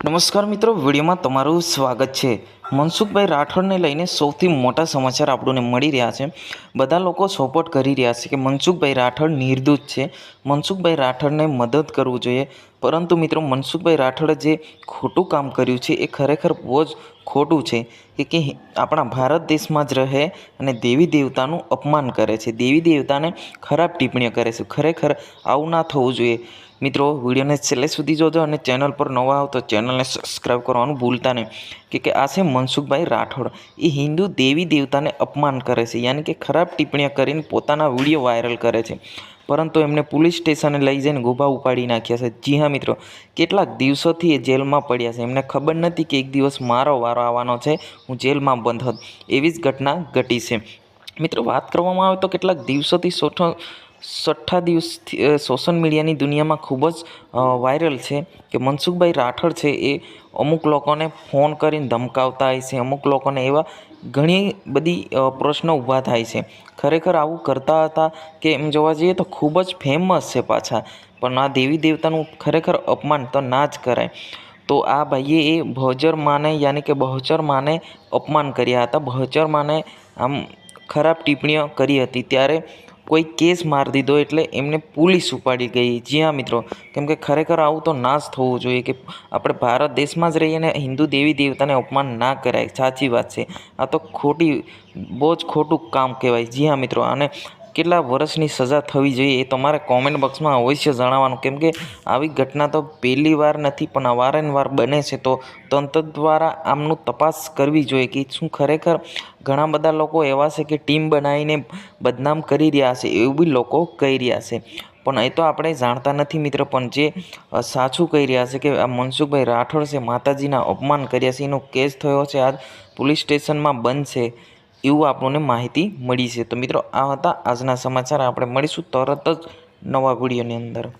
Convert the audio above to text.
નમસ્કાર મિત્રો, વિડીયોમાં તમારું સ્વાગત છે। મનસુખભાઈ રાઠોડને લઈને સૌથી મોટા સમાચાર આપણને મળી રહ્યા છે। બધા લોકો સપોર્ટ કરી રહ્યા છે કે મનસુખભાઈ રાઠોડ નિર્દોષ છે, મનસુખભાઈ રાઠોડને મદદ કરવું જોઈએ। પરંતુ મિત્રો, મનસુખભાઈ રાઠોડે જે ખોટું કામ કર્યું છે એ ખરેખર બહુ જ ખોટું છે કે આપણા ભારત દેશમાં જ રહે અને દેવી દેવતાનું અપમાન કરે છે, દેવી દેવતાને ખરાબ ટિપ્પણીઓ કરે છે। ખરેખર આવું ના થવું જોઈએ। મિત્રો, વિડીયોને છેલ્લે સુધી જોજો અને ચેનલ પર નવા આવો તો ચેનલને સબસ્ક્રાઈબ કરવાનું ભૂલતા નહીં કે આ છે મનસુખભાઈ રાઠોડ। એ હિન્દુ દેવી દેવતાને અપમાન કરે છે, યાની કે ખરાબ ટિપ્પણીઓ કરીને પોતાના વિડીયો વાયરલ કરે છે, પરંતુ એમને પોલીસ સ્ટેશને લઈ જઈને ગોભા ઉપાડી નાખ્યા છે। જી હા મિત્રો, કેટલાક દિવસોથી એ જેલમાં પડ્યા છે। એમને ખબર નથી કે એક દિવસ મારો વારો આવવાનો છે, હું જેલમાં બંધ હતો, એવી જ ઘટના ઘટી છે। મિત્રો, વાત કરવામાં આવે તો કેટલાક દિવસોથી છઠ્ઠા દિવસથી સોશિયલ મીડિયાની દુનિયામાં ખૂબ જ વાયરલ છે કે મનસુખભાઈ રાઠોડ છે એ અમુક લોકોને ફોન કરીને ધમકાવતા હોય છે, અમુક લોકોને એવા ઘણી બધી પ્રશ્નો ઊભા થાય છે। ખરેખર આવું કરતા હતા કે એમ જોવા જઈએ તો ખૂબ જ ફેમસ છે પાછા, પણ આ દેવી દેવતાનું ખરેખર અપમાન તો ના જ કરાય। તો આ ભાઈએ એ બહુચર માને યાની કે બહુચર માને અપમાન કર્યા હતા, બહુચર માને આમ ખરાબ ટિપ્પણીઓ કરી હતી, ત્યારે કોઈ કેસ મારી દીધો એટલે એમને પોલીસ ઉપાડી ગઈ। જી હા મિત્રો, કેમ કે ખરેખર આવું તો ના જ થવું જોઈએ કે આપણે ભારત દેશમાં જ રહીએ અને હિન્દુ દેવી દેવતાને અપમાન ના કરાય। સાચી વાત છે, આ તો બહુ જ ખોટું કામ કહેવાય। જી હા મિત્રો, અને કેટલા વર્ષની સજા થવી જોઈએ એ તમારે કોમેન્ટ બોક્સમાં અવશ્ય જણાવવાનું, કેમ કે આવી ઘટના તો પહેલી વાર નથી પણ વારંવાર બને છે। તો તંત્ર દ્વારા આમનું તપાસ કરવી જોઈએ કે શું ખરેખર ઘણા બધા લોકો એવા છે કે ટીમ બનાવીને બદનામ કરી રહ્યા છે, એવું બી લોકો કહી રહ્યા છે, પણ એ તો આપણે જાણતા નથી મિત્રો। પણ જે સાચું કહી રહ્યા છે કે આ મનસુખભાઈ રાઠોડ છે માતાજીના અપમાન કર્યા છે, એનો કેસ થયો છે, આજ પોલીસ સ્ટેશનમાં બંધ છે, એવું આપણને માહિતી મળી છે। તો મિત્રો, આ હતા આજના સમાચાર। આપણે મળીશું તરત જ નવા વિડીયોની અંદર।